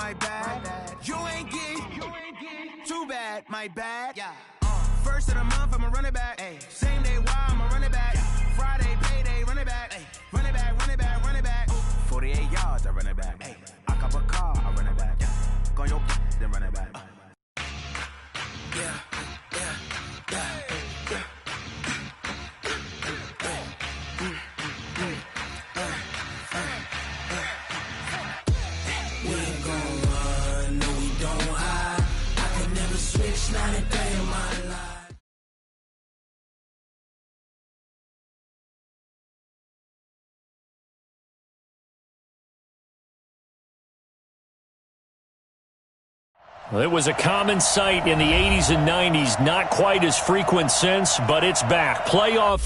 my bad. You ain't geek, too bad, my bad. Yeah. First of the month, I'ma run it back. Ay. Same day, why I'ma run it back. Friday, payday, run it back. Ay. Run it back, run it back, run it back. 48 yards, I run it back. Ay. I cop a car, I run it back. Go on your then run it back. Yeah. Not a day in my life. Well, it was a common sight in the 80s and 90s, not quite as frequent since, but it's back. Playoff.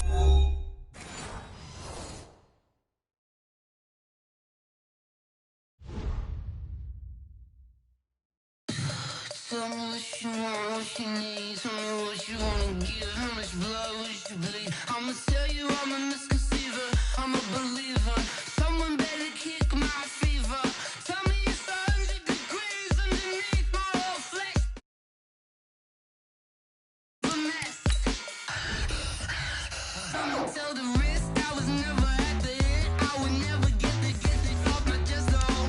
Tell me what you want, what you need. Tell me what you wanna give. How much blood would you bleed? I'ma tell you I'm a misconceiver. I'm a believer. Someone better kick my fever. Tell me it's 100 degrees underneath my whole flesh. A mess. Someone tell the wrist I was never at the hit. I would never get it off my chest though.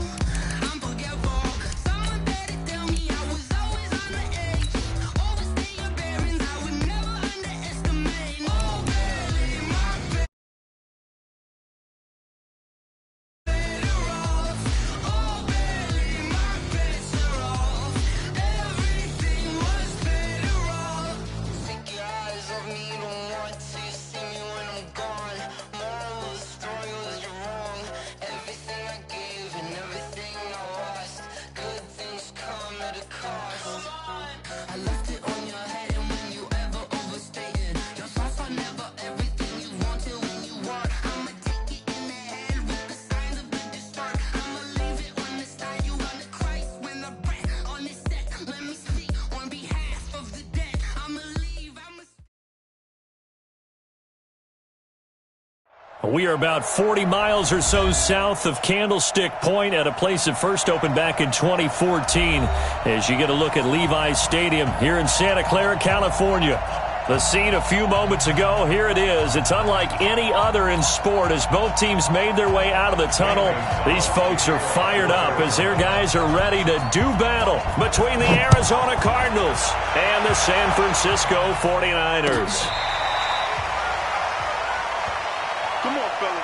I'm forgetful. Someone better tell me I was always on the edge. Overstay your bearings, I would never underestimate. Oh, barely my better off. Oh, barely my better off. Everything was better off. Take your eyes off me, you don't want to see me when I'm gone. Moral of the story was you're wrong. Everything I gave and everything I lost. Good things come at a cost. I left it on your head, and when you ever overstated, your thoughts are never everything you wanted when you want. I'ma take it in the head with the signs of the distort. I'ma leave it on the side. You on the Christ when the breath on this set. Let me speak on behalf of the dead. I'ma leave. We are about 40 miles or so south of Candlestick Point at a place that first opened back in 2014 as you get a look at Levi's Stadium here in Santa Clara, California. The scene a few moments ago, here it is. It's unlike any other in sport as both teams made their way out of the tunnel. These folks are fired up as their guys are ready to do battle between the Arizona Cardinals and the San Francisco 49ers. Come on, fellas.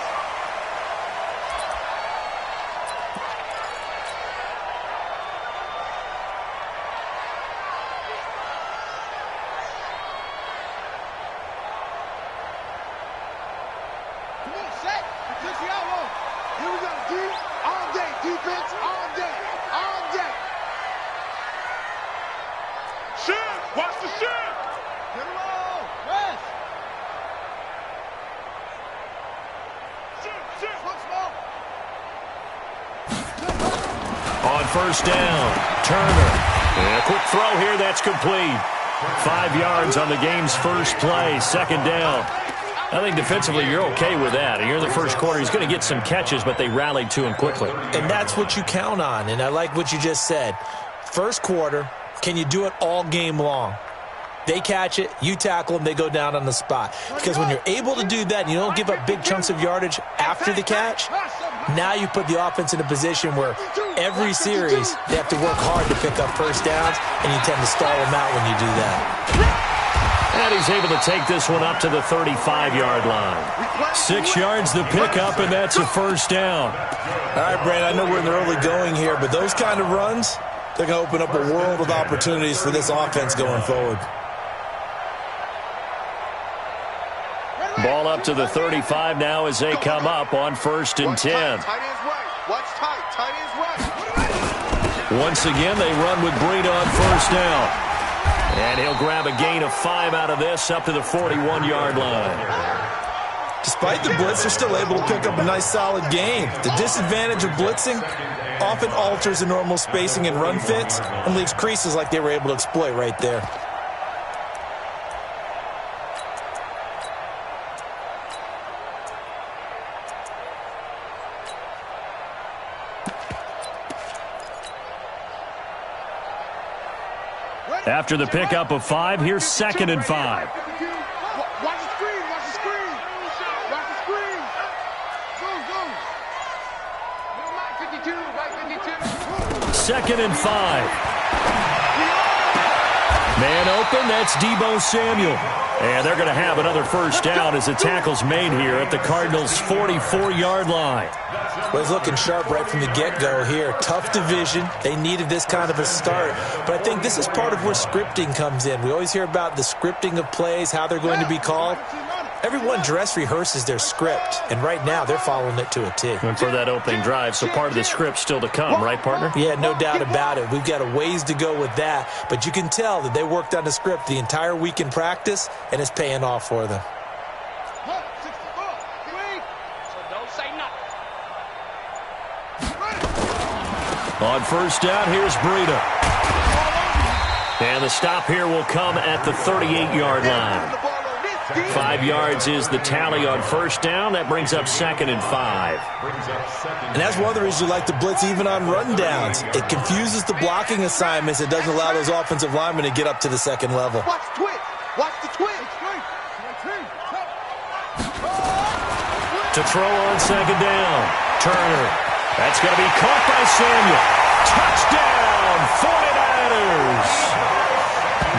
Come on, set. Attention, outlaw. Here we go. D all day. Defense all day. All day. Shin! Watch the shin! Get him all. Rest. Shin! Look small. On first down, Turner. And a quick throw here, that's complete. 5 yards on the game's first play, second down. I think defensively you're okay with that. Here in the first quarter, he's going to get some catches, but they rallied to him quickly. And that's what you count on, and I like what you just said. First quarter, can you do it all game long? They catch it, you tackle them, they go down on the spot. Because when you're able to do that and you don't give up big chunks of yardage after the catch, now you put the offense in a position where every series they have to work hard to pick up first downs, and you tend to stall them out when you do that. And he's able to take this one up to the 35-yard line. 6 yards the pickup, and that's a first down. All right, Brad, I know we're in the early going here, but those kind of runs, they're going to open up a world of opportunities for this offense going forward. Ball up to the 35 now as they come up on 1st and 10. Tight ends right. Watch tight. Tight ends right. Once again, they run with Breida on first down. And he'll grab a gain of 5 out of this up to the 41-yard line. Despite the blitz, they're still able to pick up a nice solid gain. The disadvantage of blitzing often alters the normal spacing and run fits and leaves creases like they were able to exploit right there. After the pickup of 5, here's 2nd and 5. Watch the screen. Watch the screen. Watch the screen. Zoom. Right 52. 2nd and 5. Man open, that's Deebo Samuel. And they're going to have another first down as the tackle's made here at the Cardinals' 44-yard line. Well, he's looking sharp right from the get-go here. Tough division. They needed this kind of a start. But I think this is part of where scripting comes in. We always hear about the scripting of plays, how they're going to be called. Everyone dress rehearses their script, and right now they're following it to a T. And for that opening drive, so part of the script still to come, right, partner? Yeah, no doubt about it. We've got a ways to go with that, but you can tell that they worked on the script the entire week in practice, and it's paying off for them. On first down, here's Breida. And the stop here will come at the 38-yard line. 5 yards is the tally on first down. That brings up 2nd and 5. And that's one of the reasons you like to blitz even on rundowns. It confuses the blocking assignments. It doesn't allow those offensive linemen to get up to the second level. Watch twitch. Watch the twitch. To throw on second down. Turner. That's going to be caught by Samuel. Touchdown, 49ers.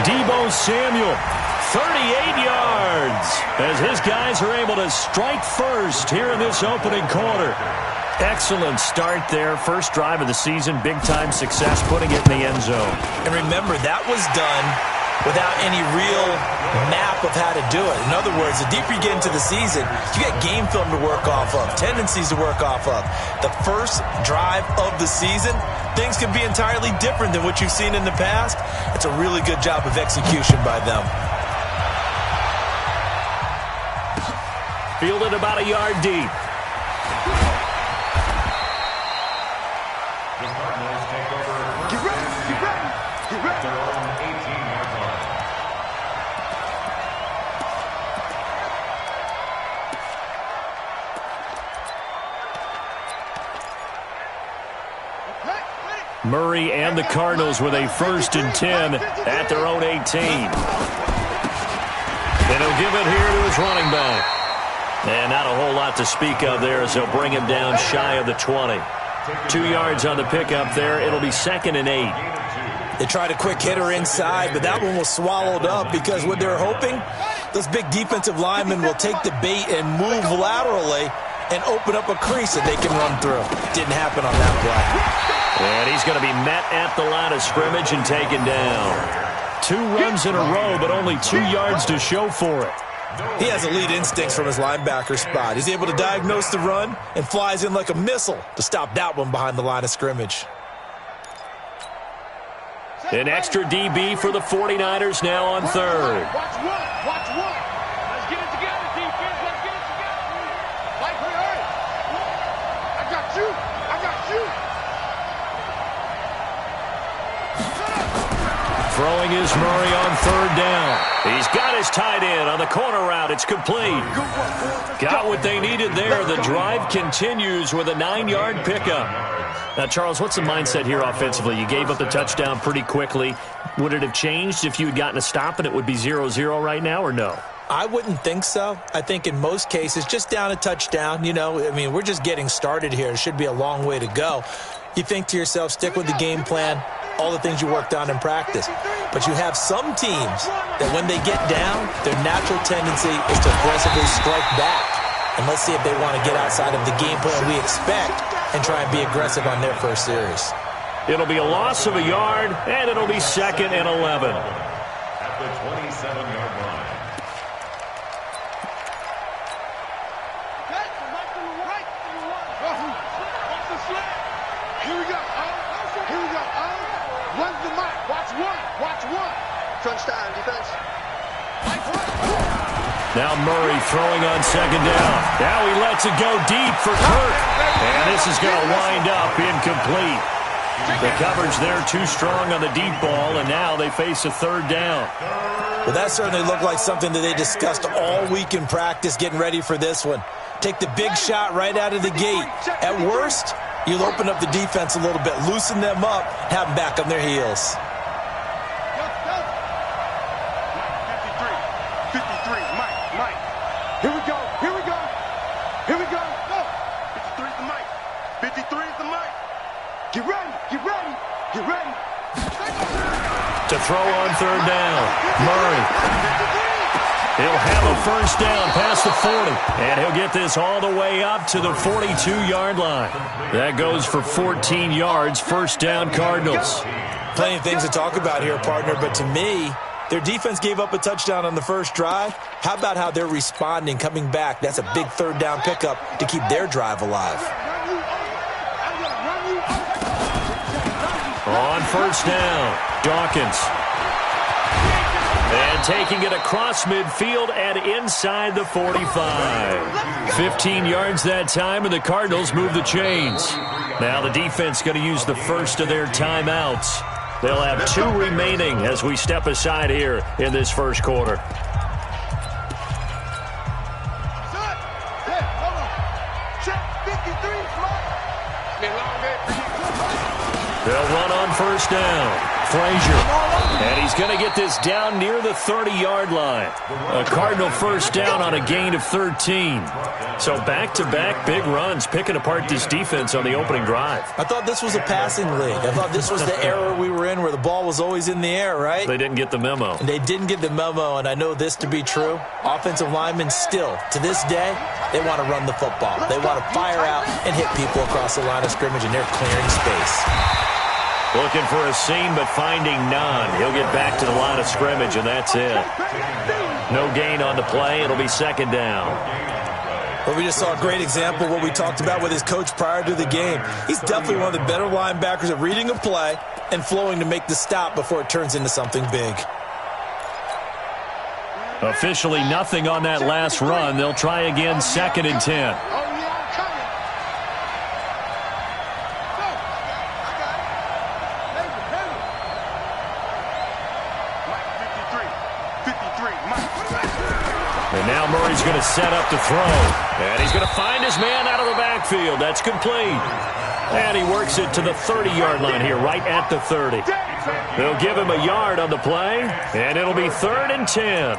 Deebo Samuel, 38 yards, as his guys are able to strike first here in this opening quarter. Excellent start there. First drive of the season, big-time success, putting it in the end zone. And remember, that was done without any real map of how to do it. In other words, the deeper you get into the season, you got game film to work off of, tendencies to work off of. The first drive of the season, things can be entirely different than what you've seen in the past. It's a really good job of execution by them. Fielded about a yard deep. Get ready. Their own 18-yard line. Murray and the Cardinals with a 1st and 10 at their own 18. And he'll give it here to his running back. And not a whole lot to speak of there as they'll bring him down shy of the 20. 2 yards on the pickup there. It'll be 2nd and 8. They tried a quick hitter inside, but that one was swallowed up because what they're hoping, those big defensive linemen will take the bait and move laterally and open up a crease that they can run through. Didn't happen on that play. And he's going to be met at the line of scrimmage and taken down. 2 runs in a row, but only 2 yards to show for it. He has elite instincts from his linebacker spot. He's able to diagnose the run and flies in like a missile to stop that one behind the line of scrimmage. An extra DB for the 49ers now on 3rd. Watch one. Let's get it together, defense. Let's get it together. Mike, hurry. I got you. Throwing is Murray on 3rd down. He's got his tight end on the corner route. It's complete. Got what they needed there. The drive continues with a 9-yard pickup. Now, Charles, what's the mindset here offensively? You gave up the touchdown pretty quickly. Would it have changed if you had gotten a stop and it would be 0-0 right now, or no? I wouldn't think so. I think in most cases, just down a touchdown, we're just getting started here. It should be a long way to go. You think to yourself, stick with the game plan, all the things you worked on in practice. But you have some teams that when they get down, their natural tendency is to aggressively strike back. And let's see if they want to get outside of the game plan we expect and try and be aggressive on their first series. It'll be a loss of a yard, and it'll be 2nd and 11. At the 27-yard line. Here we go. Run the mic. Watch one. Touchdown, defense. Now Murray throwing on 2nd down. Now he lets it go deep for Kirk. And this is going to wind up incomplete. The coverage there too strong on the deep ball, and now they face a 3rd down. Well, that certainly looked like something that they discussed all week in practice getting ready for this one. Take the big shot right out of the gate. At worst, you'll open up the defense a little bit, loosen them up, have them back on their heels. Get ready. Get ready. Get ready. To throw on third down. Murray. He'll have a first down past the 40. And he'll get this all the way up to the 42-yard line. That goes for 14 yards. First down, Cardinals. Plenty of things to talk about here, partner, but to me, their defense gave up a touchdown on the first drive. How about how they're responding, coming back? That's a big third down pickup to keep their drive alive. On first down, Dawkins. And taking it across midfield and inside the 45. 15 yards that time, and the Cardinals move the chains. Now the defense going to use the first of their timeouts. They'll have 2 remaining as we step aside here in this first quarter. They'll run on first down. Frazier. And he's going to get this down near the 30-yard line. A Cardinal first down on a gain of 13. So back-to-back big runs picking apart this defense on the opening drive. I thought this was a passing league. I thought this was the era we were in where the ball was always in the air, right? They didn't get the memo. They didn't get the memo, and I know this to be true. Offensive linemen still, to this day, they want to run the football. They want to fire out and hit people across the line of scrimmage, and they're clearing space. Looking for a seam, but finding none. He'll get back to the line of scrimmage, and that's it. No gain on the play. It'll be second down. Well, we just saw a great example of what we talked about with his coach prior to the game. He's definitely one of the better linebackers at reading a play and flowing to make the stop before it turns into something big. Officially nothing on that last run. They'll try again, second and 10. And now Murray's going to set up to throw. And he's going to find his man out of the backfield. That's complete. And he works it to the 30-yard line here, right at the 30. They'll give him a yard on the play, and it'll be third and 10.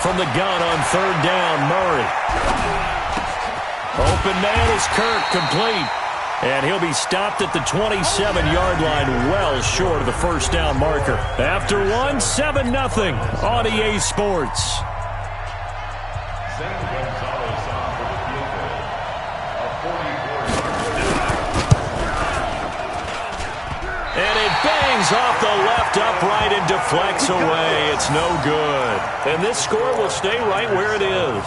From the gun on third down, Murray. Open man is Kirk, complete. And he'll be stopped at the 27-yard line, well short of the first down marker. After one, 7-0 on EA Sports. And it bangs off the left upright and deflects away. It's no good. And this score will stay right where it is.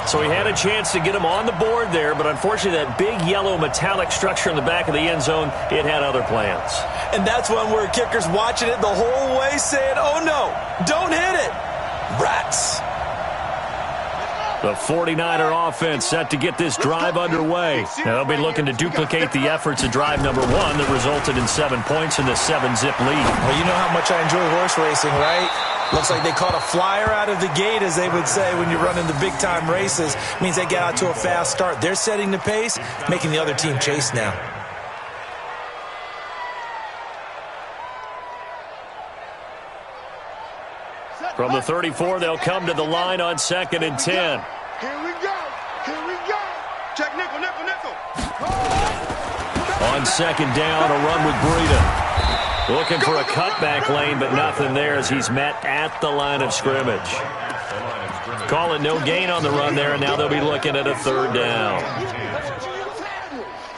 So he had a chance to get him on the board there, but unfortunately that big yellow metallic structure in the back of the end zone, it had other plans. And that's one where kicker's watching it the whole way saying, oh no, don't hit it. Rats. The 49er offense set to get this drive underway. They'll be looking to duplicate the efforts of drive number 1 that resulted in 7 points in the 7-zip lead. Well, you know how much I enjoy horse racing, right? Looks like they caught a flyer out of the gate, as they would say when you're running the big-time races. Means they get out to a fast start. They're setting the pace, making the other team chase now. From the 34, they'll come to the line on second and 10. Here we go. Here we go. Check nickel, nickel, nickel. On second down, a run with Breida. Looking for a cutback lane, but nothing there as he's met at the line of scrimmage. Calling no gain on the run there, and now they'll be looking at a third down.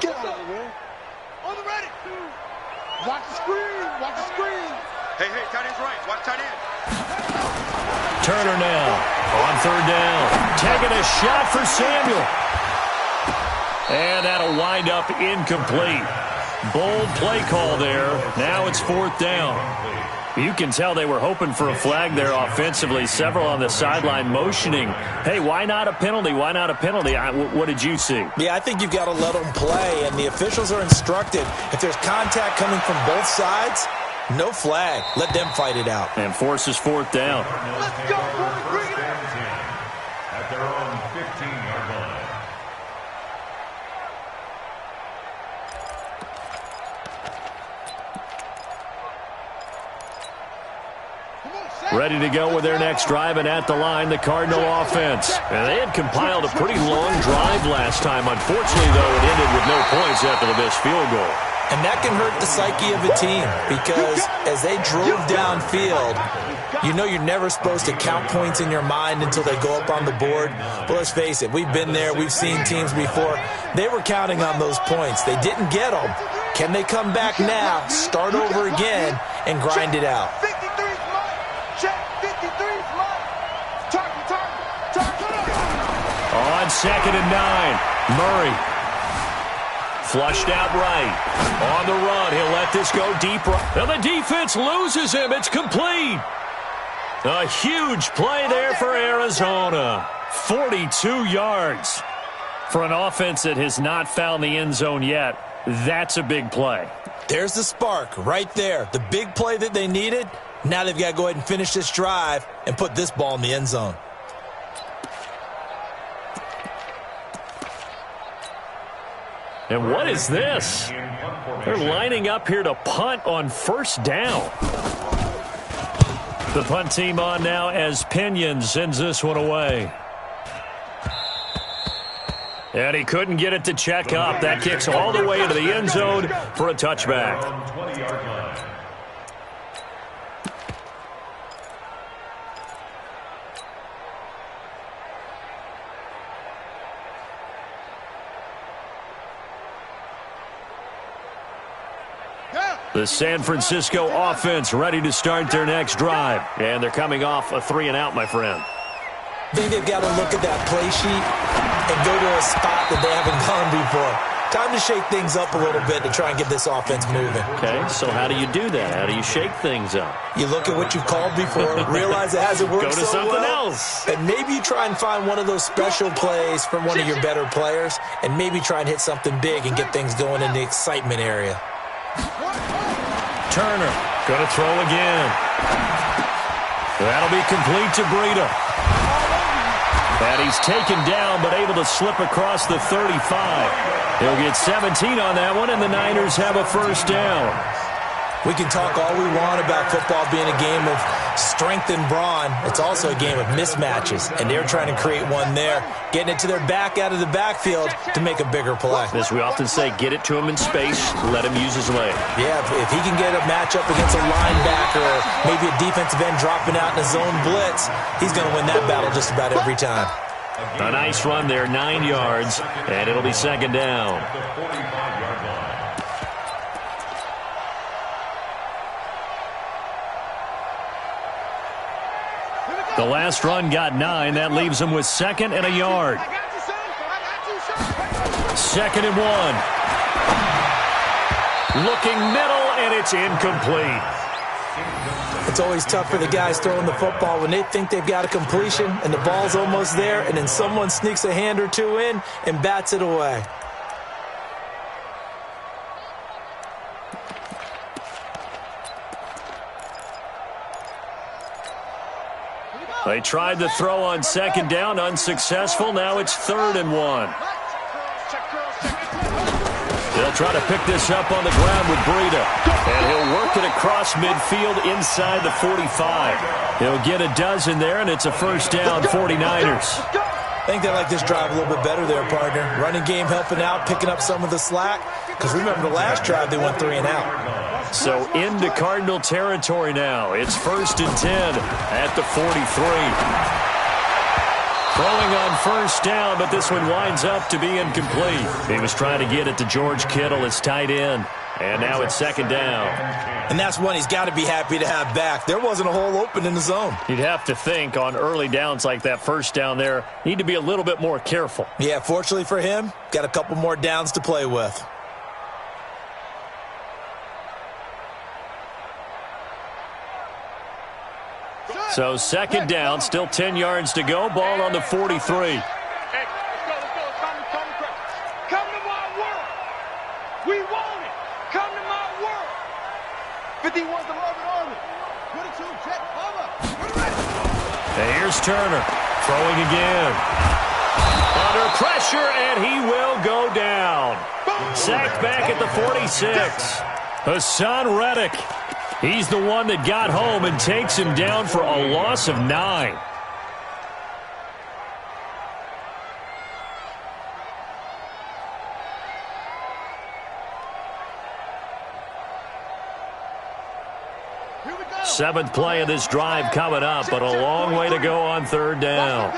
Get out of here. On the ready. Watch the screen. Watch the screen. Hey, tight end's right. Watch tight end. Turner now on third down. Taking a shot for Samuel. And that'll wind up incomplete. Bold play call there. Now it's fourth down. You can tell they were hoping for a flag there offensively. Several on the sideline motioning. Hey, why not a penalty? Why not a penalty? What did you see? Yeah, I think you've got to let them play, and the officials are instructed if there's contact coming from both sides, No flag. Let them fight it out. And forces fourth down. Let's go, boys. Bring it on. At their own 15-yard line. Ready to go with their next drive, and at the line, the Cardinal offense. And they had compiled a pretty long drive last time. Unfortunately, though, it ended with no points after the missed field goal. And that can hurt the psyche of a team because as they drove downfield, you know you're never supposed to count points in your mind until they go up on the board. But let's face it, we've been there. We've seen teams before. They were counting on those points. They didn't get them. Can they come back now, start over again, and grind it out? 53's mine. Check. 53's mine. Target. On 2nd and 9, Murray. Flushed out right. On the run, he'll let this go deep right. And the defense loses him. It's complete. A huge play there for Arizona. 42 yards. For an offense that has not found the end zone yet, that's a big play. There's the spark right there. The big play that they needed. Now they've got to go ahead and finish this drive and put this ball in the end zone. And what is this? They're lining up here to punt on first down. The punt team on now as Pinion sends this one away. And he couldn't get it to check up. That kicks all the way into the end zone for a touchback. 20-yard line. The San Francisco offense ready to start their next drive. And they're coming off a 3-and-out, my friend. I think they've got to look at that play sheet and go to a spot that they haven't gone before. Time to shake things up a little bit to try and get this offense moving. Okay, so how do you do that? How do you shake things up? You look at what you called before, realize it hasn't worked Go to so something well, else. and maybe you try and find one of those special plays from one of your better players, and maybe try and hit something big and get things going in the excitement area. Turner going to throw again. That'll be complete to Breida. And he's taken down but able to slip across the 35. He'll get 17 on that one, and the Niners have a first down. We can talk all we want about football being a game of strength and brawn. It's also a game of mismatches, and they're trying to create one there, getting it to their back out of the backfield to make a bigger play. As we often say, get it to him in space, let him use his leg. Yeah, if he can get a matchup against a linebacker or maybe a defensive end dropping out in a zone blitz, he's going to win that battle just about every time. A nice run there, 9 yards, and it'll be second down. The 45-yard line. The last run got 9. That leaves him with 2nd and a yard. 2nd and 1. Looking middle, and it's incomplete. It's always tough for the guys throwing the football when they think they've got a completion and the ball's almost there, and then someone sneaks a hand or two in and bats it away. They tried to throw on second down, unsuccessful. Now it's 3rd and 1. They'll try to pick this up on the ground with Breida. And he'll work it across midfield inside the 45. He'll get a dozen there, and it's a first down, 49ers. I think they like this drive a little bit better there, partner. Running game helping out, picking up some of the slack. Because remember the last drive, they went 3-and-out. So into Cardinal territory now. It's 1st and 10 at the 43. Throwing on first down, but this one winds up to be incomplete. He was trying to get it to George Kittle, his tight end. And now it's 2nd down. And that's one he's got to be happy to have back. There wasn't a hole open in the zone. You'd have to think on early downs like that first down there, need to be a little bit more careful. Yeah, fortunately for him, got a couple more downs to play with. So 2nd down, still 10 yards to go. Ball on the 43. Hey, let's go. Come to my world. We want it. Come to my world. 51's the And here's Turner throwing again. Under pressure, and he will go down. Sacked back at the 46. Hassan Reddick. He's the one that got home and takes him down for a loss of 9. Seventh play of this drive coming up, but a long way to go on third down.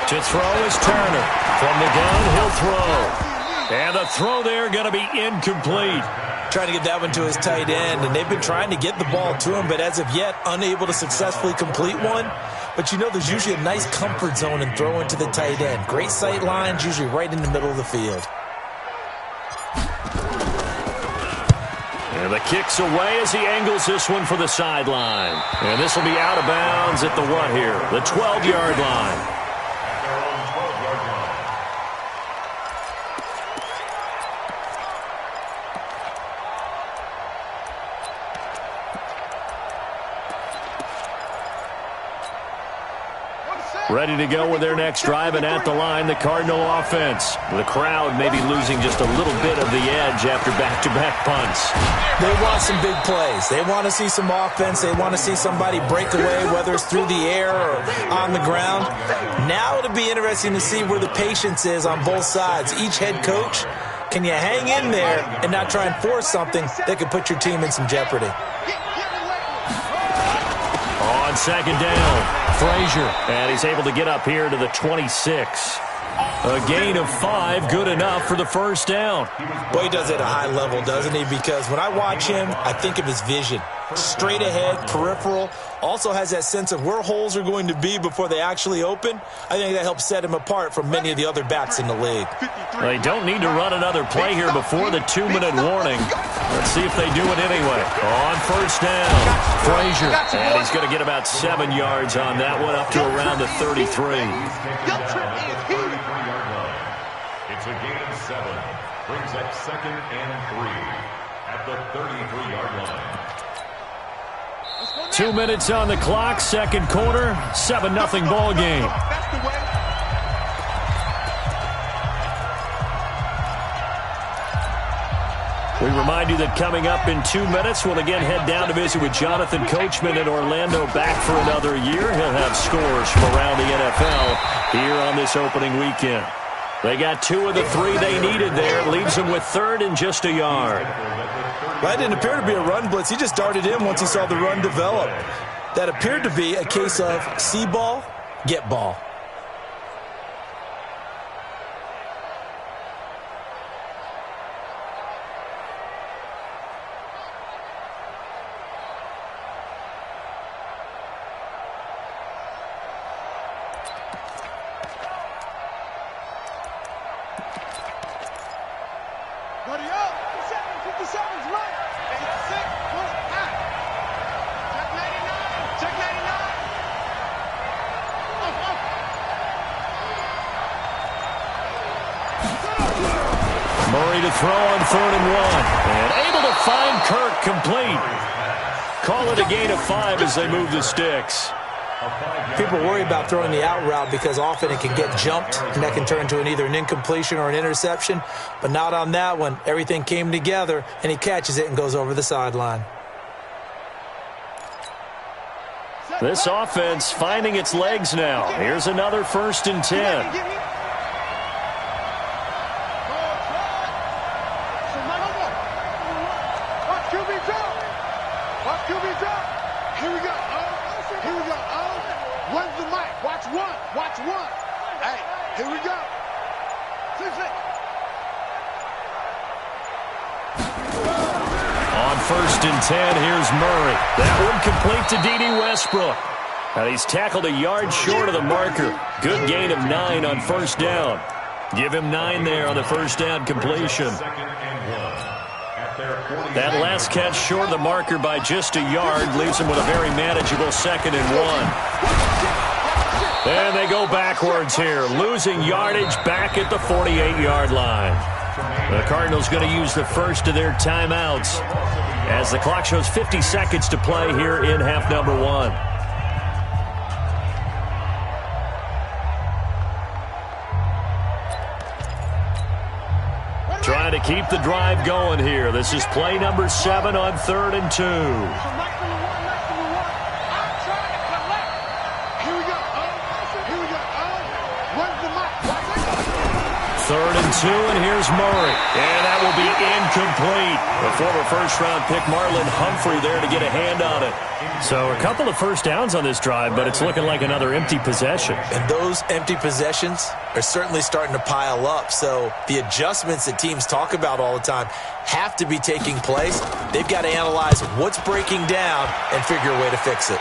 To throw is Turner. From the gun, he'll throw. And the throw there going to be incomplete. Trying to get that one to his tight end, and they've been trying to get the ball to him, but as of yet, unable to successfully complete one. But you know there's usually a nice comfort zone in throwing to the tight end. Great sight lines, usually right in the middle of the field. And the kick's away as he angles this one for the sideline. And this will be out of bounds at the what here? The 12-yard line. Ready to go with their next drive, and at the line, the Cardinal offense. The crowd maybe losing just a little bit of the edge after back-to-back punts. They want some big plays. They want to see some offense. They want to see somebody break away, whether it's through the air or on the ground. Now it'll be interesting to see where the patience is on both sides. Each head coach, can you hang in there and not try and force something that could put your team in some jeopardy? On second down, Frazier, and he's able to get up here to the 26. A gain of 5, good enough for the first down. Boy, he does it at a high level, doesn't he? Because when I watch him, I think of his vision. Straight ahead, peripheral, also has that sense of where holes are going to be before they actually open. I think that helps set him apart from many of the other backs in the league. They don't need to run another play here before the 2-minute warning. Let's see if they do it anyway. On first down, Frazier, and he's going to get about 7 yards on that one, up to around the 33. It's a gain of 7. Brings up 2nd and 3 at the 33-yard line. 2 minutes on the clock, second quarter, 7-0 ball game. We remind you that coming up in 2 minutes, we'll again head down to visit with Jonathan Coachman in Orlando, back for another year. He'll have scores from around the NFL here on this opening weekend. They got 2 of the 3 they needed there. Leaves them with third and just a yard. That didn't appear to be a run blitz. He just darted in once he saw the run develop. That appeared to be a case of see ball, get ball. Murray to throw on 3rd and 1. And able to find Kirk complete. Call it a gain of 5 as they move the sticks. People worry about throwing the out route because often it can get jumped, and that can turn into either an incompletion or an interception. But not on that one. Everything came together, and he catches it and goes over the sideline. This offense finding its legs now. Here's another 1st and 10. On 1st and 10, here's Murray. That one complete to D.D. Westbrook. And he's tackled a yard short of the marker. Good gain of 9 on 1st down. Give him 9 there on the 1st down completion. That last catch short of the marker by just a yard leaves him with a very manageable 2nd and 1. And they go backwards here, losing yardage back at the 48-yard line. The Cardinals going to use the first of their timeouts as the clock shows 50 seconds to play here in half number 1. Trying to keep the drive going here. This is play number 7 on 3rd and 2. Third and 2, and here's Murray. And that will be incomplete. The former first-round pick Marlon Humphrey there to get a hand on it. So a couple of first downs on this drive, but it's looking like another empty possession. And those empty possessions are certainly starting to pile up. So the adjustments that teams talk about all the time have to be taking place. They've got to analyze what's breaking down and figure a way to fix it.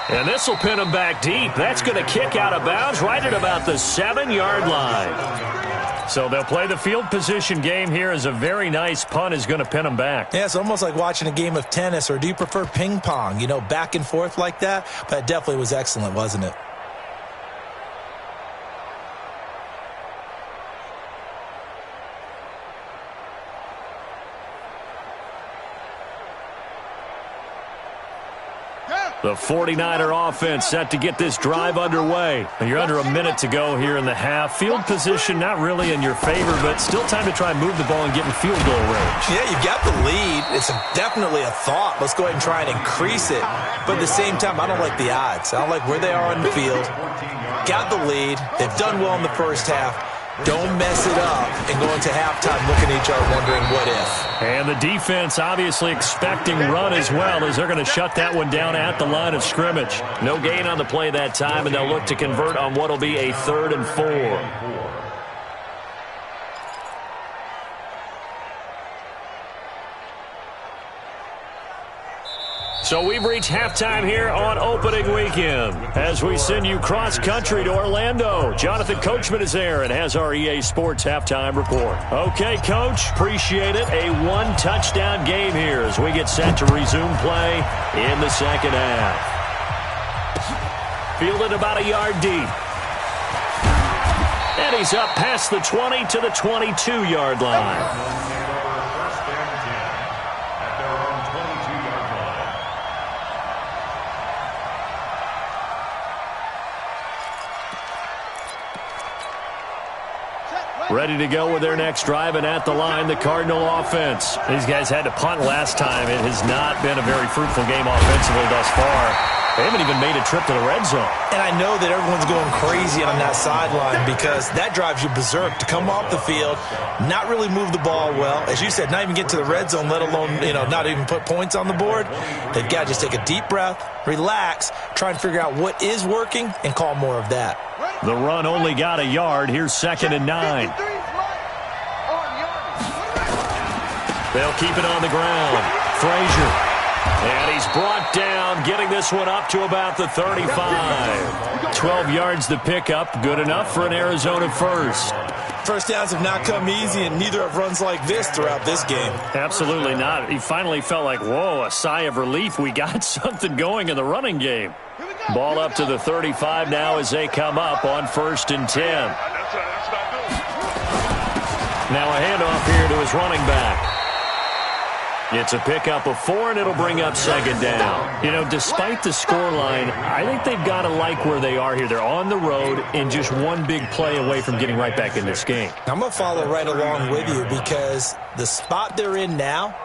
And this will pin him back deep. That's going to kick out of bounds right at about the 7-yard line. So they'll play the field position game here as a very nice punt is going to pin him back. Yeah, it's almost like watching a game of tennis, or do you prefer ping pong? You know, back and forth like that? But it definitely was excellent, wasn't it? The 49er offense set to get this drive underway. You're under a minute to go here in the half. Field position not really in your favor, but still time to try and move the ball and get in field goal range. Yeah, you've got the lead. It's definitely a thought. Let's go ahead and try and increase it. But at the same time, I don't like the odds. I don't like where they are on the field. Got the lead. They've done well in the first half. Don't mess it up and go into halftime looking at each other wondering what if. And the defense obviously expecting run as well, as they're going to shut that one down at the line of scrimmage. No gain on the play that time, and they'll look to convert on what will be a 3rd and 4. So we've reached halftime here on opening weekend as we send you cross-country to Orlando. Jonathan Coachman is there and has our EA Sports halftime report. Okay, Coach, appreciate it. A one-touchdown game here as we get set to resume play in the second half. Fielded about a yard deep. And he's up past the 20 to the 22-yard line. Ready to go with their next drive, and at the line, the Cardinal offense. These guys had to punt last time. It has not been a very fruitful game offensively thus far. They haven't even made a trip to the red zone. And I know that everyone's going crazy on that sideline because that drives you berserk to come off the field, not really move the ball well. As you said, not even get to the red zone, let alone, not even put points on the board. They've got to just take a deep breath, relax, try and figure out what is working, and call more of that. The run only got a yard. Here's 2nd and 9. They'll keep it on the ground. Frazier. And he's brought down, getting this one up to about the 35. 12 yards to pick up. Good enough for an Arizona first. First downs have not come easy, and neither have runs like this throughout this game. Absolutely not. He finally felt like, whoa, a sigh of relief. We got something going in the running game. Ball up to the 35 now as they come up on 1st and 10. Now a handoff here to his running back. It's a pickup of 4, and it'll bring up 2nd down. Despite the scoreline, I think they've got to like where they are here. They're on the road and just one big play away from getting right back in this game. I'm going to follow right along with you because the spot they're in now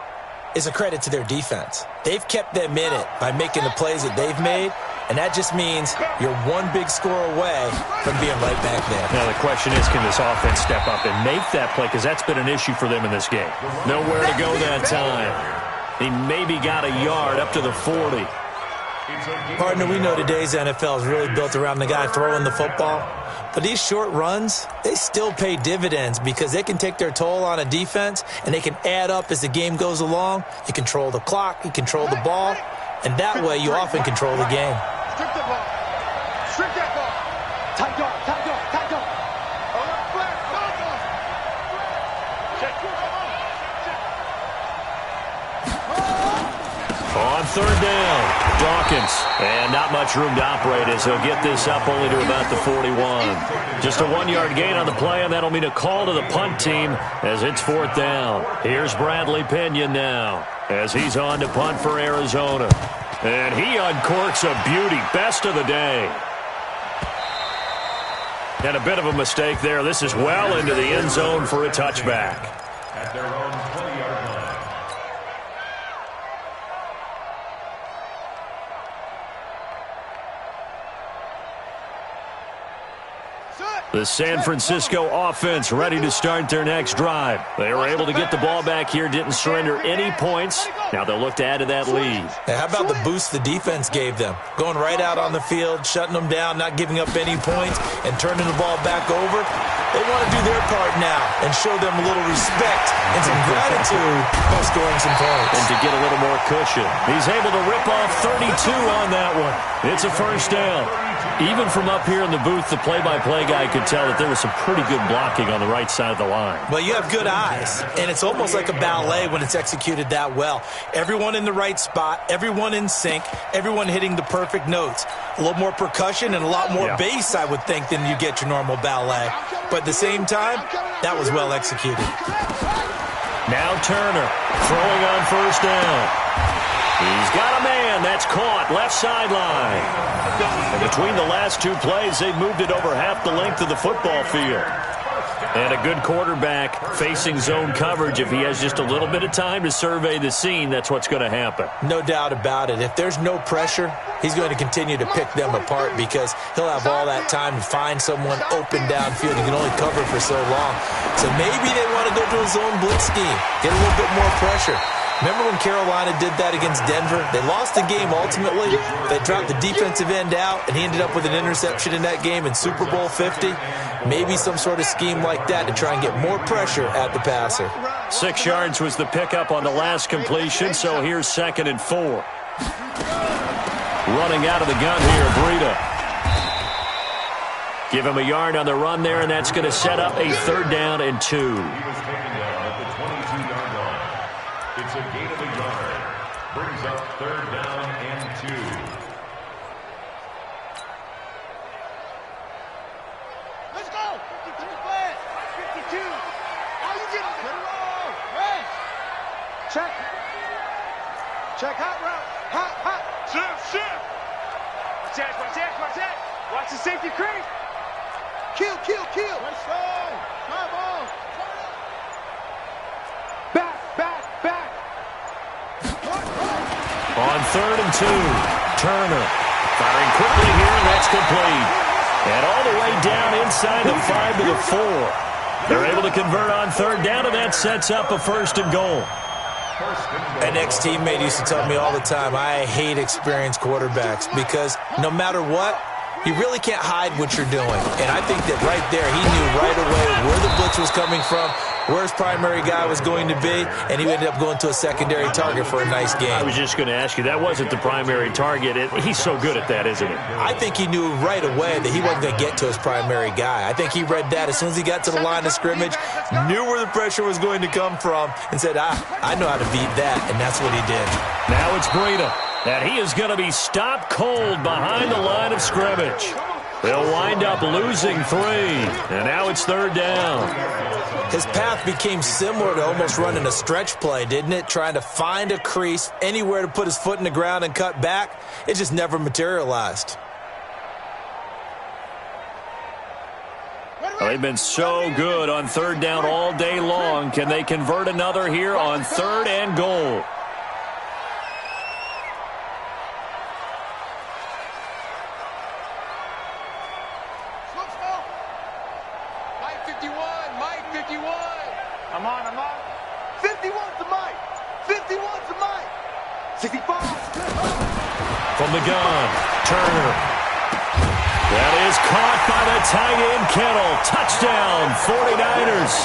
is a credit to their defense. They've kept them in it by making the plays that they've made, and that just means you're one big score away from being right back there. Now the question is, can this offense step up and make that play? Because that's been an issue for them in this game. Nowhere to go that time. He maybe got a yard up to the 40. Partner, we know today's NFL is really built around the guy throwing the football. But these short runs, they still pay dividends because they can take their toll on a defense, and they can add up as the game goes along. You control the clock, you control the ball, and that way you often control the game. Strict the ball. Strict that ball. Tight dog, tight dog, tight dog. Check. On third down, Dawkins. And not much room to operate as he'll get this up only to about the 41. Just a 1-yard gain on the play, and that'll mean a call to the punt team as it's fourth down. Here's Bradley Pinion now as he's on to punt for Arizona. And he uncorks a beauty. Best of the day. And a bit of a mistake there. This is well into the end zone for a touchback. At their own 20-yard line. The San Francisco offense ready to start their next drive. They were able to get the ball back here, didn't surrender any points. Now they'll look to add to that lead. Hey, how about the boost the defense gave them? Going right out on the field, shutting them down, not giving up any points, and turning the ball back over. They want to do their part now and show them a little respect and some gratitude by scoring some points. And to get a little more cushion. He's able to rip off 32 on that one. It's a first down. Even from up here in the booth, the play-by-play guy could tell that there was some pretty good blocking on the right side of the line. Well, you have good eyes, and it's almost like a ballet when it's executed that well. Everyone in the right spot, everyone in sync, everyone hitting the perfect notes. A little more percussion and a lot more bass, I would think, than you get your normal ballet. But at the same time, that was well executed. Now Turner throwing on first down. He's got a man. That's caught. Left sideline. And between the last two plays, they've moved it over half the length of the football field. And a good quarterback facing zone coverage. If he has just a little bit of time to survey the scene, that's what's going to happen. No doubt about it. If there's no pressure, he's going to continue to pick them apart because he'll have all that time to find someone open downfield. He can only cover for so long. So maybe they want to go to a zone blitz scheme, get a little bit more pressure. Remember when Carolina did that against Denver? They lost the game ultimately. They dropped the defensive end out, and he ended up with an interception in that game in Super Bowl 50. Maybe some sort of scheme like that to try and get more pressure at the passer. 6 yards was the pickup on the last completion, so here's 2nd and 4. Running out of the gun here, Breida. Give him a yard on the run there, and that's going to set up a 3rd down and 2. He was taken down at the 22-yard line. It's a gain of a yard. Brings up 3rd down and 2. Let's go! 52 flat! 52! All you did was hit a roll! Rest! Check! Check, hot route! Hot! Shift! Watch that! Watch the safety creep! Kill! Let's go! Come on! Back! On 3rd and 2, Turner firing quickly here, and that's complete. And all the way down inside the 5 to the 4. They're able to convert on 3rd down, and that sets up a 1st and goal. An ex-teammate used to tell me all the time, I hate experienced quarterbacks because no matter what, you really can't hide what you're doing. And I think that right there, he knew right away where the blitz was coming from, where his primary guy was going to be, and he ended up going to a secondary target for a nice game. I was just going to ask you, that wasn't the primary target. He's so good at that, isn't he? I think he knew right away that he wasn't going to get to his primary guy. I think he read that as soon as he got to the line of scrimmage, knew where the pressure was going to come from, and said, I know how to beat that, and that's what he did. Now it's Breida, and he is going to be stopped cold behind the line of scrimmage. They'll wind up losing 3, and now it's 3rd down. His path became similar to almost running a stretch play, didn't it? Trying to find a crease, anywhere to put his foot in the ground and cut back. It just never materialized. Well, they've been so good on 3rd down all day long. Can they convert another here on 3rd and goal? I'm on. 51's the mic. 65. From the gun, Turner. That is caught by the tight end, Kittle. Touchdown, 49ers.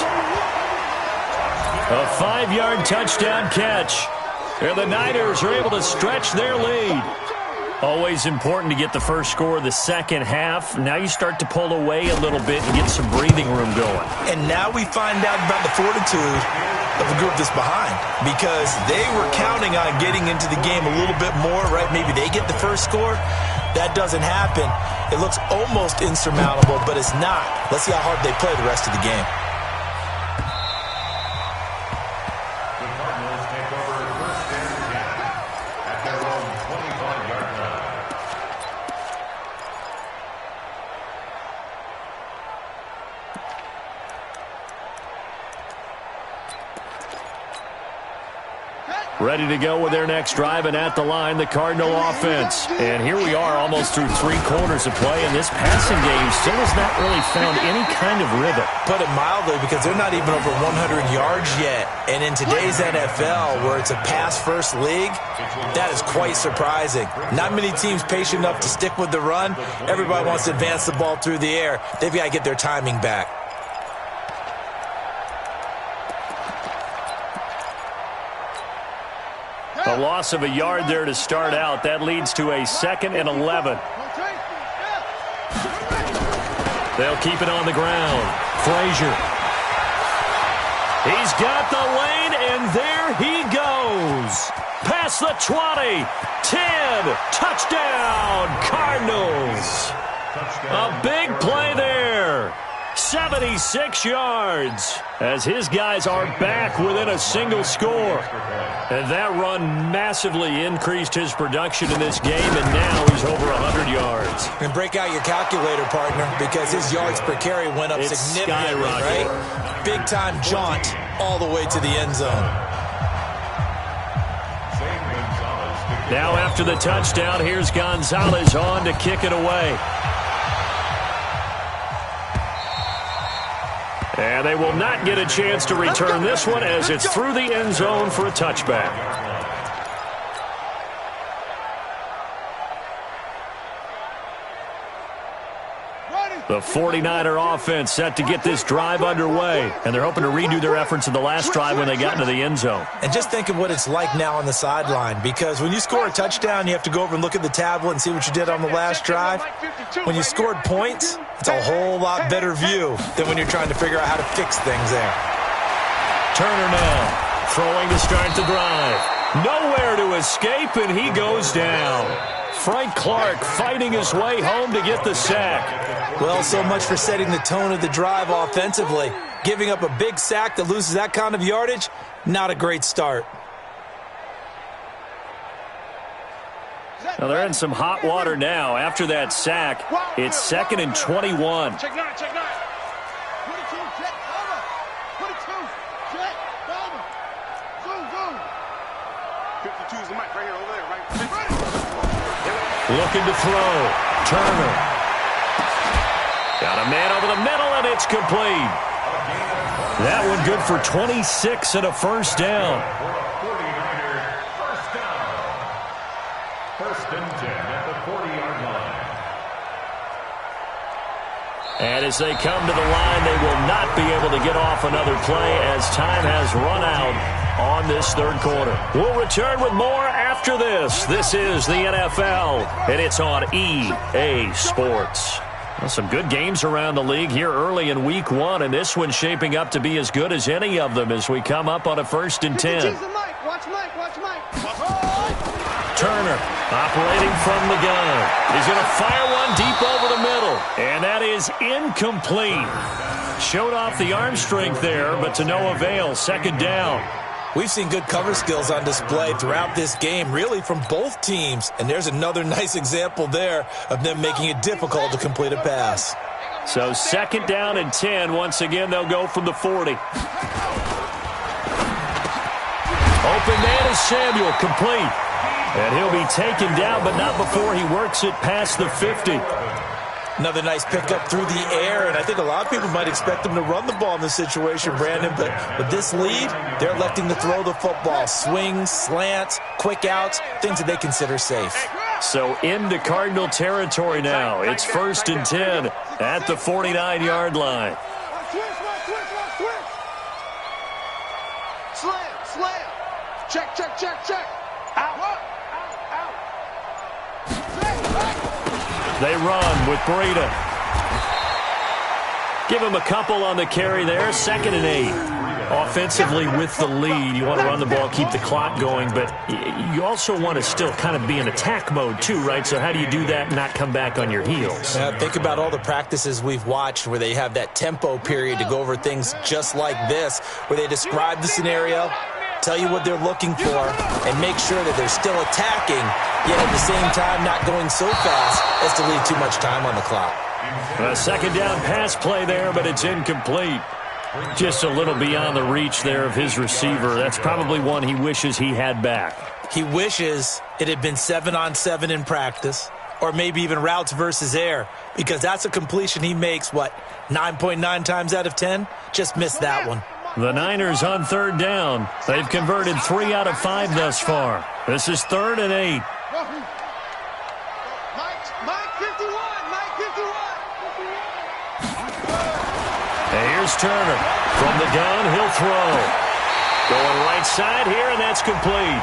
A 5-yard touchdown catch. And the Niners are able to stretch their lead. Always important to get the first score of the second half. Now you start to pull away a little bit and get some breathing room going. And now we find out about the fortitude of the group that's behind because they were counting on getting into the game a little bit more, right? Maybe they get the first score. That doesn't happen. It looks almost insurmountable, but it's not. Let's see how hard they play the rest of the game. The Cardinals take over first and 10 at their own 25-yard line. Ready to go with their next drive, and at the line, the Cardinal offense. And here we are almost through 3 quarters of play, and this passing game still has not really found any kind of rhythm. Put it mildly, because they're not even over 100 yards yet. And in today's NFL, where it's a pass-first league, that is quite surprising. Not many teams patient enough to stick with the run. Everybody wants to advance the ball through the air. They've got to get their timing back. A loss of a yard there to start out. That leads to a 2nd and 11. They'll keep it on the ground. Frazier. He's got the lane, and there he goes. Past the 20. 10. Touchdown, Cardinals. A big play there. 76 yards as his guys are back within a single score. And that run massively increased his production in this game, and now he's over 100 yards. And break out your calculator, partner, because his yards per carry went up significantly, right? Big-time jaunt all the way to the end zone. Now after the touchdown, here's Gonzalez on to kick it away. And they will not get a chance to return this one as it's through the end zone for a touchback. The 49er offense set to get this drive underway, and they're hoping to redo their efforts in the last drive when they got into the end zone. And just think of what it's like now on the sideline, because when you score a touchdown, you have to go over and look at the tablet and see what you did on the last drive. When you scored points, it's a whole lot better view than when you're trying to figure out how to fix things there. Turner now, throwing to start the drive. Nowhere to escape, and he goes down. Frank Clark fighting his way home to get the sack. Well, so much for setting the tone of the drive offensively. Giving up a big sack that loses that kind of yardage, not a great start. Now they're in some hot water now. After that sack, it's 2nd and 21. Check 9, check 9. 22, check, over. 22, check, over. Zoom, zoom. 52 is the mic right here, over there, right? Looking to throw. Turner. Got a man over the middle, and it's complete. That one good for 26 and a first down. 49er first down. 1st and 10 at the 40-yard line. And as they come to the line, they will not be able to get off another play as time has run out on this 3rd quarter. We'll return with more after this. This is the NFL, and it's on EA Sports. Well, some good games around the league here early in Week 1, and this one's shaping up to be as good as any of them as we come up on a 1st and 10. Watch Mike, watch Mike. Turner operating from the gun. He's going to fire one deep over the middle, and that is incomplete. Showed off the arm strength there, but to no avail. 2nd down. We've seen good cover skills on display throughout this game, really from both teams. And there's another nice example there of them making it difficult to complete a pass. So 2nd down and 10. Once again, they'll go from the 40. Open man is Samuel, complete. And he'll be taken down, but not before he works it past the 50. Another nice pickup through the air, and I think a lot of people might expect them to run the ball in this situation, Brandon, but with this lead, they're electing to throw the football. Swings, slants, quick outs, things that they consider safe. So into Cardinal territory now. It's 1st and 10 at the 49-yard line. Slam. Check, check, check, check. Out. They run with Breida. Give him a couple on the carry there. 2nd and 8. Offensively with the lead, you want to run the ball, keep the clock going, but you also want to still kind of be in attack mode too, right? So how do you do that and not come back on your heels? Think about all the practices we've watched where they have that tempo period to go over things just like this, where they describe the scenario, tell you what they're looking for, and make sure that they're still attacking, yet at the same time not going so fast as to leave too much time on the clock. A second down pass play there, but it's incomplete. Just a little beyond the reach there of his receiver. That's probably one he wishes he had back. He wishes it had been 7-on-7 in practice, or maybe even routes versus air, because that's a completion he makes, 9.9 times out of 10? Just missed that one. The Niners on third down. They've converted 3 out of 5 thus far. This is 3rd and 8. Here's Turner. From the gun, he'll throw. Going right side here, and that's complete.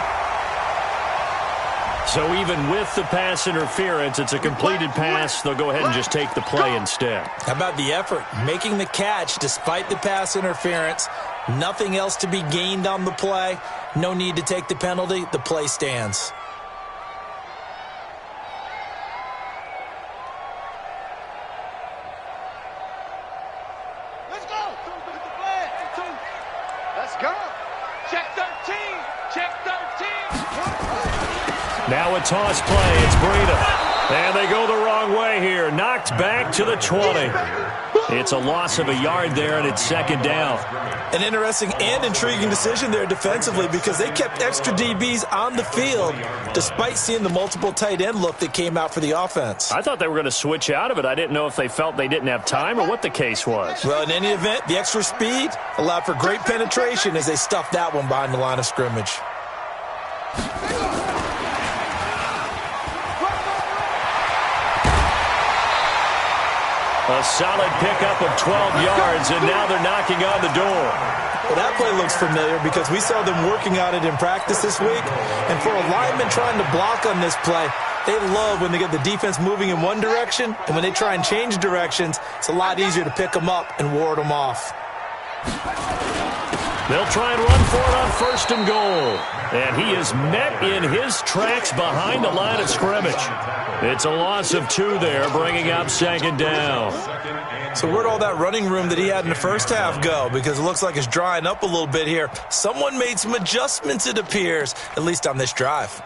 So even with the pass interference, it's a completed pass. They'll go ahead and just take the play instead. How about the effort? Making the catch despite the pass interference. Nothing else to be gained on the play. No need to take the penalty. The play stands. Let's go. Check 13. Check 13. Now a toss play. It's Breida. And they go the wrong way here. Knocked back to the 20. It's a loss of a yard there, and it's second down. An interesting and intriguing decision there defensively, because they kept extra DBs on the field despite seeing the multiple tight end look that came out for the offense. I thought they were going to switch out of it. I didn't know if they felt they didn't have time or what the case was. Well, in any event, the extra speed allowed for great penetration as they stuffed that one behind the line of scrimmage. A solid pickup of 12 yards, and now they're knocking on the door. Well, that play looks familiar because we saw them working on it in practice this week. And for a lineman trying to block on this play, they love when they get the defense moving in one direction, and when they try and change directions, it's a lot easier to pick them up and ward them off. They'll try and run for it on 1st and goal. And he is met in his tracks behind the line of scrimmage. It's a loss of 2 there, bringing up 2nd down. So where'd all that running room that he had in the first half go? Because it looks like it's drying up a little bit here. Someone made some adjustments, it appears, at least on this drive.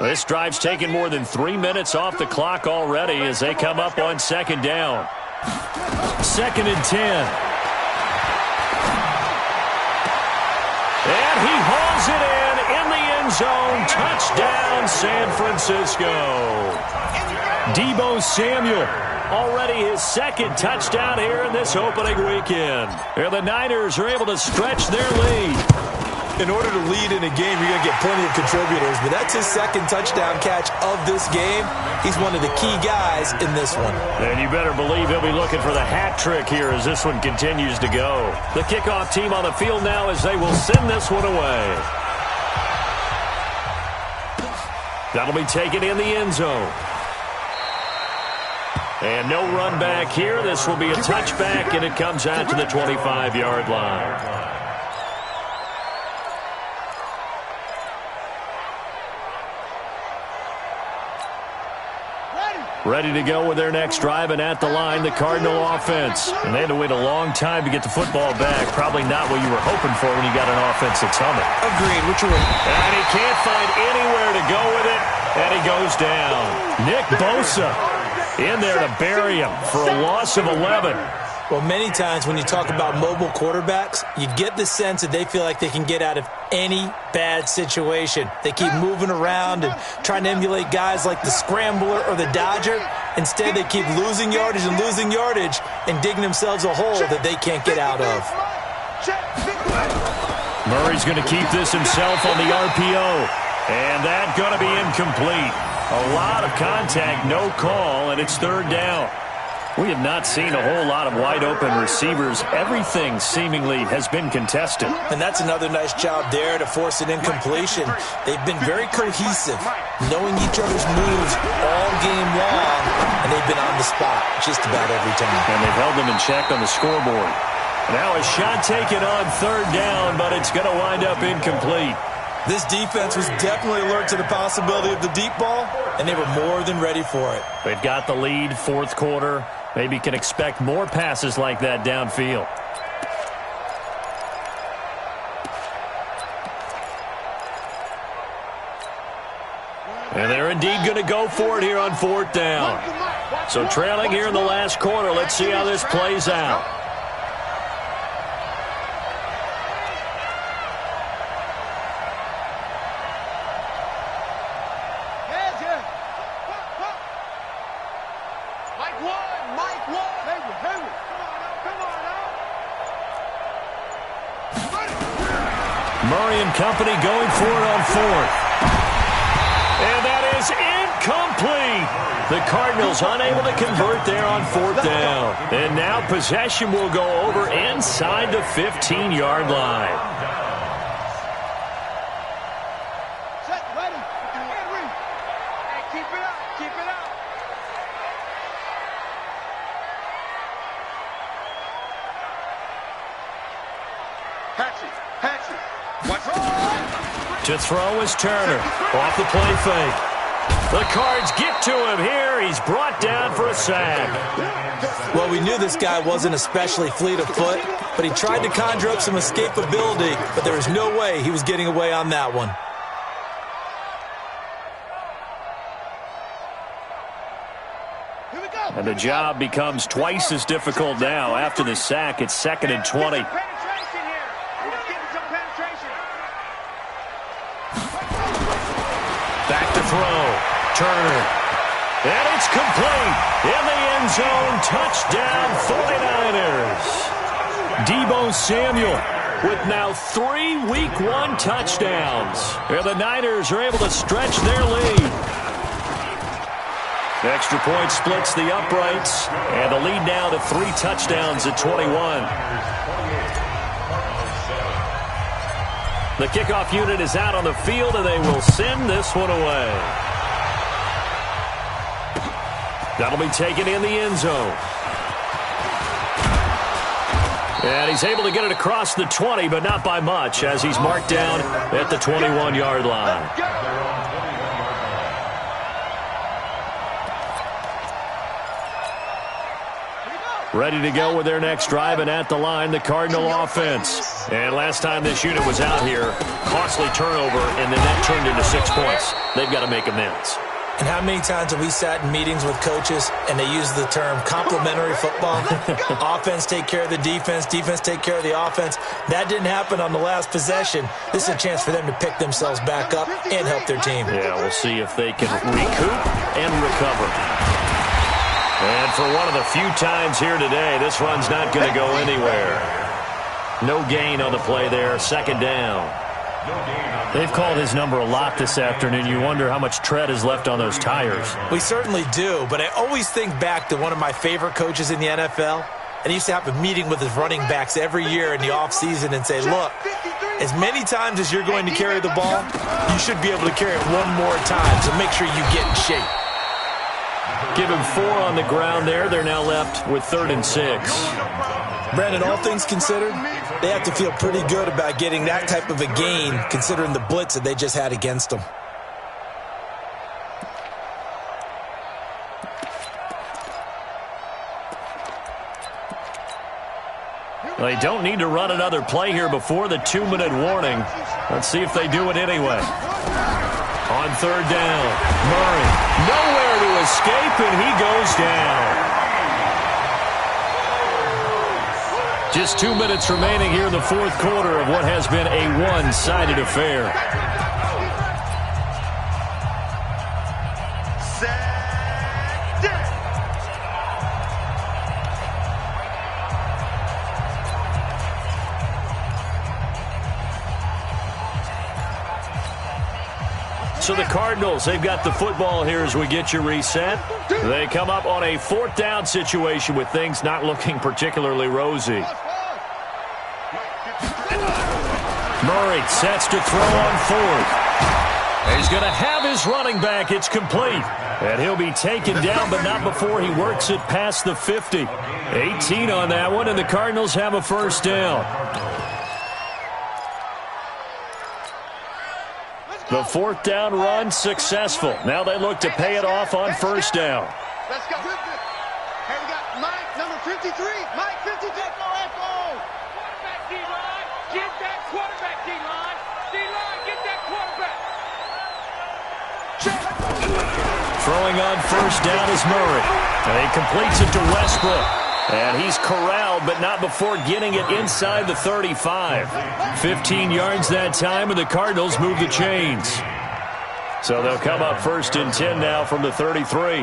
This drive's taken more than 3 minutes off the clock already as they come up on 2nd down. 2nd and 10. And he hauls it in the end zone. Touchdown, San Francisco. Deebo Samuel, already his 2nd touchdown here in this opening weekend. And the Niners are able to stretch their lead. In order to lead in a game, you're going to get plenty of contributors, but that's his 2nd touchdown catch of this game. He's one of the key guys in this one. And you better believe he'll be looking for the hat trick here as this one continues to go. The kickoff team on the field now as they will send this one away. That'll be taken in the end zone. And no run back here. This will be a touchback, and it comes out to the 25-yard line. Ready to go with their next drive, and at the line, the Cardinal offense. And they had to wait a long time to get the football back. Probably not what you were hoping for when you got an offense that's humming. Agreed. Which one? And he can't find anywhere to go with it, and he goes down. Nick Bosa in there to bury him for a loss of 11. Well, many times when you talk about mobile quarterbacks, you get the sense that they feel like they can get out of any bad situation. They keep moving around and trying to emulate guys like the Scrambler or the Dodger. Instead, they keep losing yardage and digging themselves a hole that they can't get out of. Murray's going to keep this himself on the RPO. And that's going to be incomplete. A lot of contact, no call, and it's 3rd down. We have not seen a whole lot of wide-open receivers. Everything seemingly has been contested. And that's another nice job there to force an incompletion. They've been very cohesive, knowing each other's moves all game long, and they've been on the spot just about every time. And they've held them in check on the scoreboard. Now a shot taken on third down, but it's going to wind up incomplete. This defense was definitely alert to the possibility of the deep ball, and they were more than ready for it. They've got the lead, fourth quarter. Maybe can expect more passes like that downfield. And they're indeed going to go for it here on fourth down. So trailing here in the last quarter. Let's see how this plays out. Murray and company going for it on fourth. And that is incomplete. The Cardinals unable to convert there on fourth down. And now possession will go over inside the 15-yard line. Set, ready. Henry. Hey, keep it up. Keep it up. Patsy. Watch To throw is Turner. Off the play fake. The Cards get to him here. He's brought down for a sack. Well, we knew this guy wasn't especially fleet of foot, but he tried to conjure up some escapability, but there was no way he was getting away on that one. Here we go. And the job becomes twice as difficult now. After the sack, it's 2nd and 20. Penetration here. We're getting some penetration. Back to throw. Turner. And it's complete. In the end zone. Touchdown 49ers. Deebo Samuel with now 3 Week 1 touchdowns. And the Niners are able to stretch their lead. The extra point splits the uprights. And the lead now to 3 touchdowns at 21. The kickoff unit is out on the field, and they will send this one away. That'll be taken in the end zone. And he's able to get it across the 20, but not by much, as he's marked down at the 21-yard line. Ready to go with their next drive, and at the line, the Cardinal offense. And last time this unit was out here, costly turnover, and then that turned into 6 points. They've got to make amends. And how many times have we sat in meetings with coaches and they use the term complementary football? Offense take care of the defense, defense take care of the offense. That didn't happen on the last possession. This is a chance for them to pick themselves back up and help their team. Yeah, we'll see if they can recoup and recover. And for one of the few times here today, this run's not going to go anywhere. No gain on the play there, 2nd down. They've called his number a lot this afternoon. You wonder how much tread is left on those tires. We certainly do, but I always think back to one of my favorite coaches in the NFL. And he used to have a meeting with his running backs every year in the offseason and say, look, as many times as you're going to carry the ball, you should be able to carry it one more time, so make sure you get in shape. Give him 4 on the ground there. They're now left with 3rd and 6. Brandon, all things considered, they have to feel pretty good about getting that type of a gain, considering the blitz that they just had against them. They don't need to run another play here before the 2-minute warning. Let's see if they do it anyway. On 3rd down, Murray, nowhere to escape, and he goes down. Just 2 minutes remaining here in the fourth quarter of what has been a one-sided affair. So the Cardinals, they've got the football here as we get you reset. They come up on a 4th down situation with things not looking particularly rosy. Murray sets to throw on 4th. He's going to have his running back. It's complete. And he'll be taken down, but not before he works it past the 50. 18 on that one, and the Cardinals have a 1st down. The 4th down run successful. Now they look to pay it off on 1st down. Let's go. Hey, we got Mike, number 53. Mike, 53. Go, Echo. Quarterback, D-line. Get that quarterback, D-line. D-line, get that quarterback. Throwing on 1st down is Murray. And he completes it to Westbrook. And he's corralled, but not before getting it inside the 35. 15 yards that time, and the Cardinals move the chains. So they'll come up 1st and 10 now from the 33. 53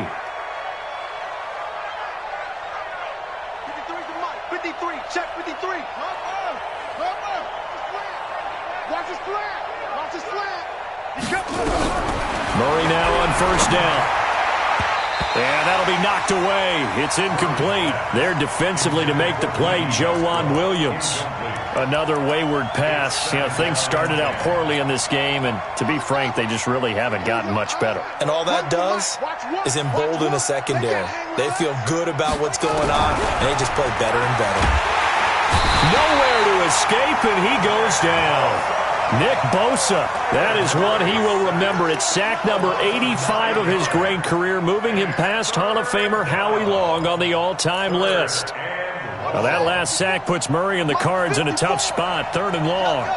to Mike. 53. Check 53. Watch his flat. Watch his flat. Murray now on 1st down. And that'll be knocked away. It's incomplete. There defensively to make the play, Joejuan Williams. Another wayward pass. You know, things started out poorly in this game, and to be frank, they just really haven't gotten much better. And all that does is embolden the secondary. They feel good about what's going on, and they just play better and better. Nowhere to escape, and he goes down. Nick Bosa, that is one he will remember. It's sack number 85 of his great career, moving him past Hall of Famer Howie Long on the all-time list. Now that last sack puts Murray and the Cards in a tough spot, 3rd and long.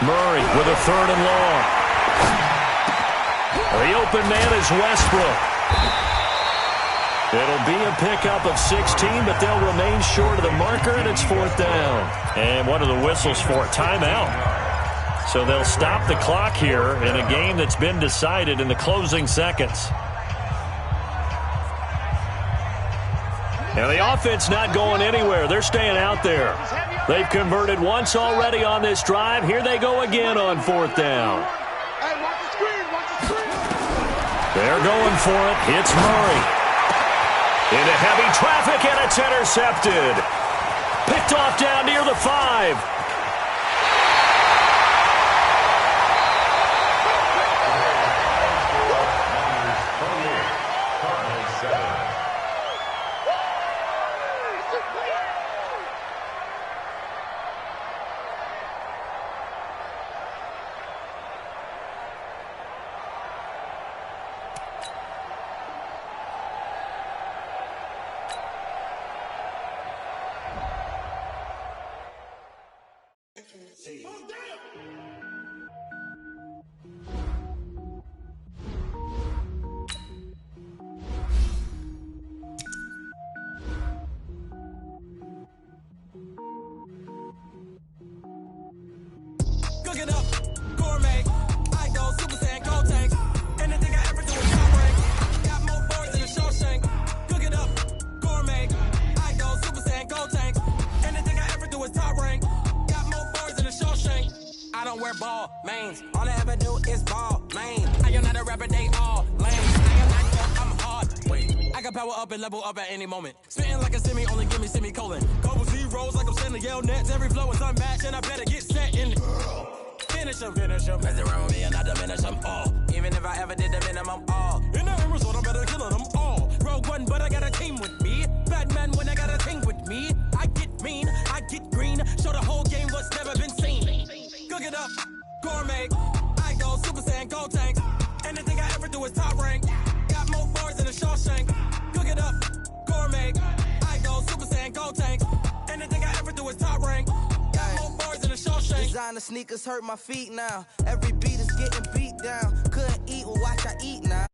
Murray with a 3rd and long. The open man is Westbrook. It'll be a pickup of 16, but they'll remain short of the marker, and it's 4th down. And what are the whistles for? Timeout. So they'll stop the clock here in a game that's been decided in the closing seconds. Now the offense not going anywhere. They're staying out there. They've converted once already on this drive. Here they go again on 4th down. They're going for it. It's Murray. Into heavy traffic, and it's intercepted. Picked off down near the 5. Cook it up, gourmet. I go Super Saiyan Gold Tank. Anything I ever do is top rank. Got more boards than a Shawshank. Cook it up, gourmet. I go Super Saiyan Gold Tank. Anything I ever do is top rank. Got more boards than a Shawshank. I don't wear ball mains. All I ever do is ball main. I am not a rapper, they all lame. I am not young, I'm hard. Wait, I can power up and level up at any moment. Spitting like a semi, only give me semicolon. Couple zeros like I'm sending yell nets. Every flow is unmatched, and I better get set in. Finish him. Mess around with me and I diminish them all. Even if I ever did the minimum, all. In the end result, I'm better killing them all. Rogue One, but I got a team with me. Batman when I got a team with me. I get mean, I get green. Show the whole game what's never been seen. Cook it up, gourmet. I go Super Saiyan Gold Tank. Anything I ever do is top rank. Got more bars than a Shawshank. Cook it up, gourmet. I go Super Saiyan Gold Tank. Anything I ever do is top rank. Designer sneakers hurt my feet now. Every beat is getting beat down. Couldn't eat, well watch I eat now.